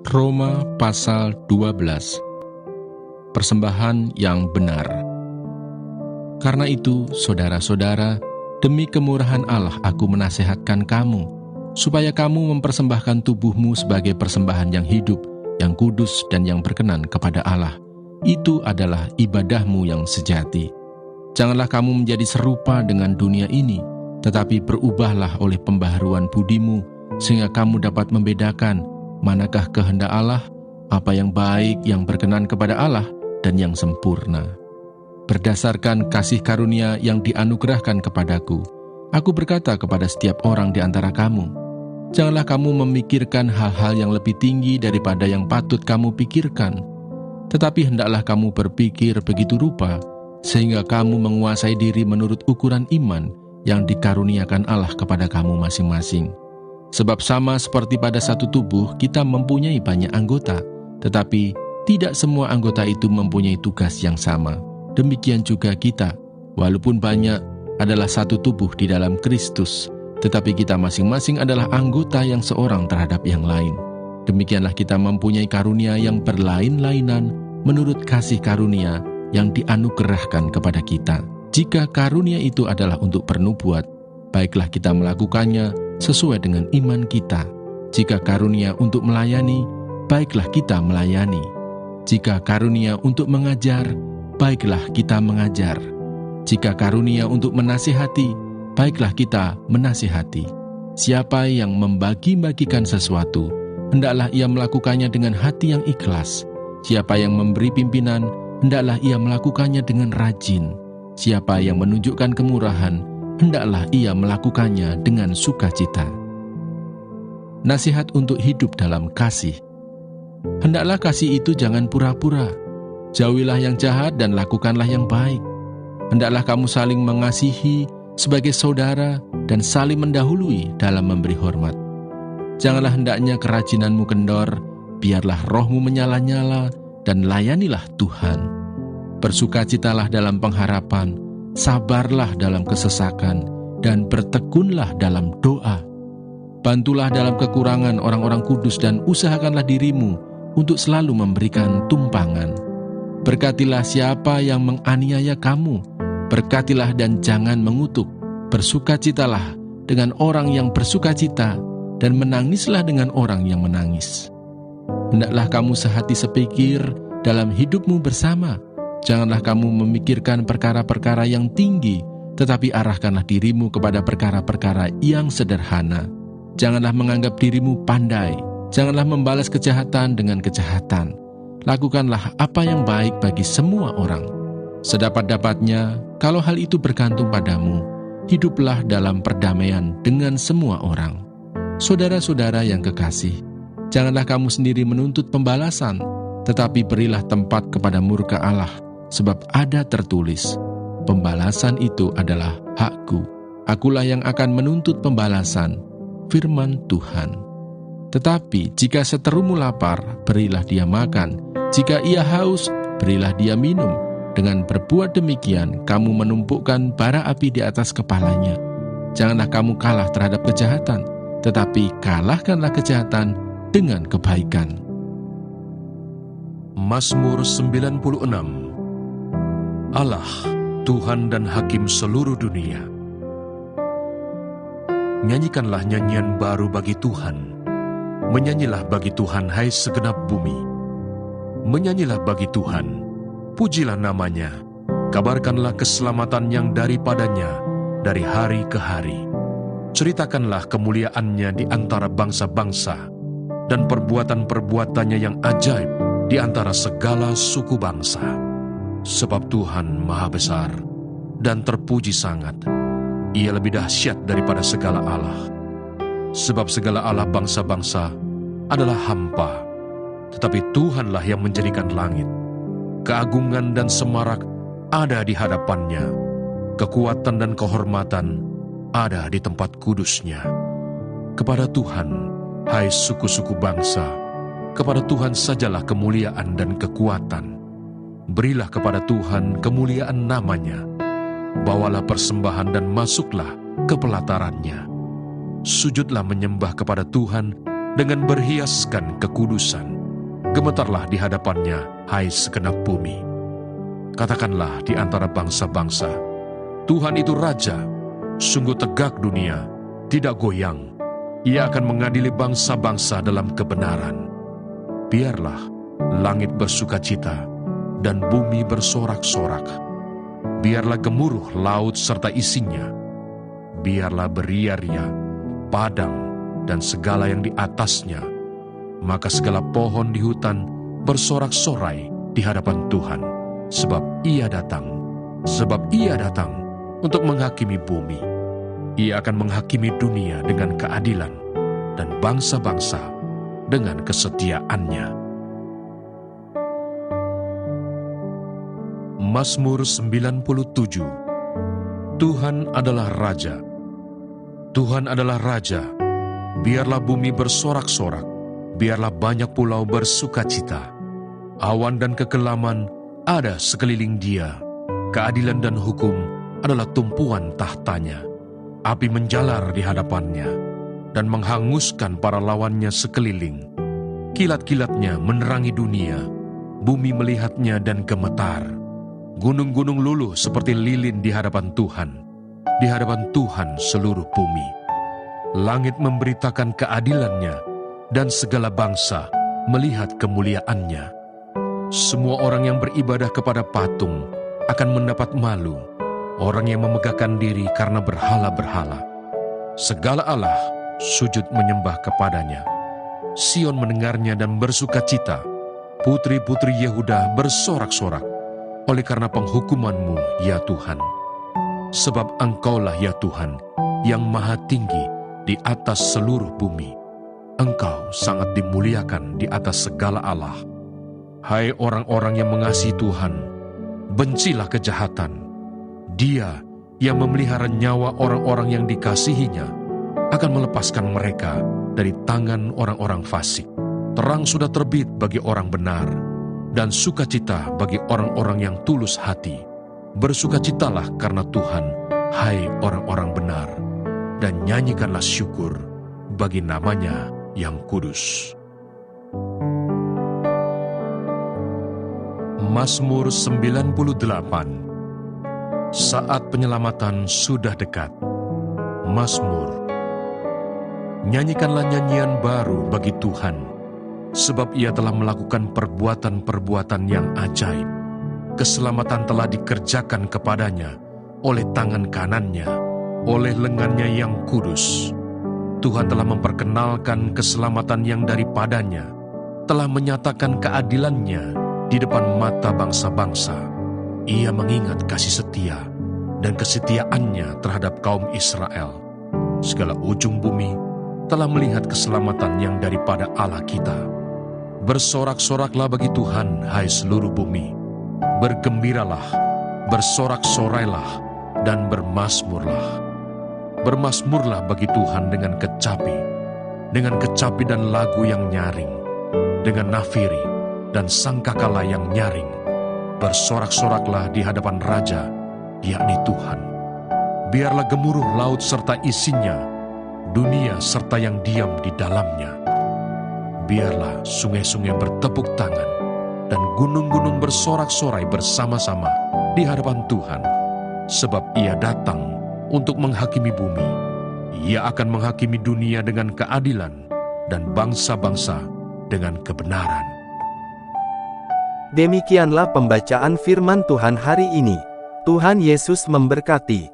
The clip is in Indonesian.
Roma pasal 12. Persembahan yang benar. Karena itu, saudara-saudara, demi kemurahan Allah aku menasihatkan kamu, supaya kamu mempersembahkan tubuhmu sebagai persembahan yang hidup, yang kudus dan yang berkenan kepada Allah. Itu adalah ibadahmu yang sejati. Janganlah kamu menjadi serupa dengan dunia ini, tetapi berubahlah oleh pembaharuan budimu, sehingga kamu dapat membedakan manakah kehendak Allah, apa yang baik, yang berkenan kepada Allah, dan yang sempurna. Berdasarkan kasih karunia yang dianugerahkan kepadaku, aku berkata kepada setiap orang di antara kamu, janganlah kamu memikirkan hal-hal yang lebih tinggi daripada yang patut kamu pikirkan, tetapi hendaklah kamu berpikir begitu rupa, sehingga kamu menguasai diri menurut ukuran iman yang dikaruniakan Allah kepada kamu masing-masing. Sebab sama seperti pada satu tubuh, kita mempunyai banyak anggota, tetapi tidak semua anggota itu mempunyai tugas yang sama. Demikian juga kita, walaupun banyak, adalah satu tubuh di dalam Kristus, tetapi kita masing-masing adalah anggota yang seorang terhadap yang lain. Demikianlah kita mempunyai karunia yang berlain-lainan menurut kasih karunia yang dianugerahkan kepada kita. Jika karunia itu adalah untuk pernubuat, baiklah kita melakukannya sesuai dengan iman kita. Jika karunia untuk melayani, baiklah kita melayani. Jika karunia untuk mengajar, baiklah kita mengajar. Jika karunia untuk menasihati, baiklah kita menasihati. Siapa yang membagi-bagikan sesuatu, hendaklah ia melakukannya dengan hati yang ikhlas. Siapa yang memberi pimpinan, hendaklah ia melakukannya dengan rajin. Siapa yang menunjukkan kemurahan, hendaklah ia melakukannya dengan sukacita. Nasihat untuk hidup dalam kasih. Hendaklah kasih itu jangan pura-pura. Jauhilah yang jahat dan lakukanlah yang baik. Hendaklah kamu saling mengasihi sebagai saudara dan saling mendahului dalam memberi hormat. Janganlah hendaknya kerajinanmu kendor, biarlah rohmu menyala-nyala dan layanilah Tuhan. Bersukacitalah dalam pengharapan, sabarlah dalam kesesakan, dan bertekunlah dalam doa. Bantulah dalam kekurangan orang-orang kudus dan usahakanlah dirimu untuk selalu memberikan tumpangan. Berkatilah siapa yang menganiaya kamu, berkatilah dan jangan mengutuk. Bersukacitalah dengan orang yang bersukacita, dan menangislah dengan orang yang menangis. Hendaklah kamu sehati sepikir dalam hidupmu bersama. Janganlah kamu memikirkan perkara-perkara yang tinggi, tetapi arahkanlah dirimu kepada perkara-perkara yang sederhana. Janganlah menganggap dirimu pandai, janganlah membalas kejahatan dengan kejahatan. Lakukanlah apa yang baik bagi semua orang. Sedapat-dapatnya, kalau hal itu bergantung padamu, hiduplah dalam perdamaian dengan semua orang. Saudara-saudara yang kekasih, janganlah kamu sendiri menuntut pembalasan, tetapi berilah tempat kepada murka Allah. Sebab ada tertulis, pembalasan itu adalah hakku. Akulah yang akan menuntut pembalasan, firman Tuhan. Tetapi jika seterumu lapar, berilah dia makan. Jika ia haus, berilah dia minum. Dengan berbuat demikian, kamu menumpukan bara api di atas kepalanya. Janganlah kamu kalah terhadap kejahatan, tetapi kalahkanlah kejahatan dengan kebaikan. Mazmur 96. Allah, Tuhan dan Hakim seluruh dunia. Nyanyikanlah nyanyian baru bagi Tuhan. Menyanyilah bagi Tuhan, hai segenap bumi. Menyanyilah bagi Tuhan, pujilah namanya. Kabarkanlah keselamatan yang daripadanya dari hari ke hari. Ceritakanlah kemuliaannya di antara bangsa-bangsa, dan perbuatan-perbuatannya yang ajaib di antara segala suku bangsa. Sebab Tuhan Maha Besar dan terpuji sangat. Ia lebih dahsyat daripada segala Allah. Sebab segala Allah bangsa-bangsa adalah hampa, tetapi Tuhanlah yang menjadikan langit. Keagungan dan semarak ada di hadapannya. Kekuatan dan kehormatan ada di tempat kudusnya. Kepada Tuhan, hai suku-suku bangsa, kepada Tuhan sajalah kemuliaan dan kekuatan. Berilah kepada Tuhan kemuliaan namanya. Bawalah persembahan dan masuklah ke pelatarannya. Sujudlah menyembah kepada Tuhan dengan berhiaskan kekudusan. Gemetarlah di hadapannya, hai segenap bumi. Katakanlah di antara bangsa-bangsa, Tuhan itu Raja, sungguh tegak dunia, tidak goyang. Ia akan mengadili bangsa-bangsa dalam kebenaran. Biarlah langit bersukacita dan bumi bersorak-sorak. Biarlah gemuruh laut serta isinya. Biarlah beria-ria padang dan segala yang di atasnya. Maka segala pohon di hutan bersorak-sorai di hadapan Tuhan, sebab Ia datang untuk menghakimi bumi. Ia akan menghakimi dunia dengan keadilan dan bangsa-bangsa dengan kesetiaannya. Mazmur 97. Tuhan adalah Raja. Tuhan adalah Raja. Biarlah bumi bersorak-sorak, biarlah banyak pulau bersukacita. Awan dan kekelaman ada sekeliling Dia. Keadilan dan hukum adalah tumpuan tahtanya. Api menjalar di hadapannya dan menghanguskan para lawannya sekeliling. Kilat-kilatnya menerangi dunia. Bumi melihatnya dan gemetar. Gunung-gunung luluh seperti lilin di hadapan Tuhan. Di hadapan Tuhan seluruh bumi. Langit memberitakan keadilannya dan segala bangsa melihat kemuliaannya. Semua orang yang beribadah kepada patung akan mendapat malu. Orang yang memegahkan diri karena berhala-berhala. Segala Allah sujud menyembah kepadanya. Sion mendengarnya dan bersukacita. Putri-putri Yehuda bersorak-sorak oleh karena penghukuman-Mu, ya Tuhan. Sebab Engkaulah, ya Tuhan, yang maha tinggi di atas seluruh bumi. Engkau sangat dimuliakan di atas segala Allah. Hai orang-orang yang mengasihi Tuhan, bencilah kejahatan. Dia yang memelihara nyawa orang-orang yang dikasihinya akan melepaskan mereka dari tangan orang-orang fasik. Terang sudah terbit bagi orang benar, dan sukacita bagi orang-orang yang tulus hati. Bersukacitalah karena Tuhan, hai orang-orang benar, dan nyanyikanlah syukur bagi nama-Nya yang kudus. Mazmur 98. Saat penyelamatan sudah dekat. Mazmur. Nyanyikanlah nyanyian baru bagi Tuhan, sebab Ia telah melakukan perbuatan-perbuatan yang ajaib. Keselamatan telah dikerjakan kepadanya oleh tangan kanannya, oleh lengannya yang kudus. Tuhan telah memperkenalkan keselamatan yang daripadanya, telah menyatakan keadilannya di depan mata bangsa-bangsa. Ia mengingat kasih setia dan kesetiaannya terhadap kaum Israel. Segala ujung bumi telah melihat keselamatan yang daripada Allah kita. Bersorak-soraklah bagi Tuhan, hai seluruh bumi. Bergembiralah, bersorak-sorailah, dan bermasmurlah. Bermasmurlah bagi Tuhan dengan kecapi dan lagu yang nyaring, dengan nafiri dan sangkakala yang nyaring. Bersorak-soraklah di hadapan Raja, yakni Tuhan. Biarlah gemuruh laut serta isinya, dunia serta yang diam di dalamnya. Biarlah sungai-sungai bertepuk tangan, dan gunung-gunung bersorak-sorai bersama-sama di hadapan Tuhan. Sebab Ia datang untuk menghakimi bumi. Ia akan menghakimi dunia dengan keadilan, dan bangsa-bangsa dengan kebenaran. Demikianlah pembacaan firman Tuhan hari ini. Tuhan Yesus memberkati.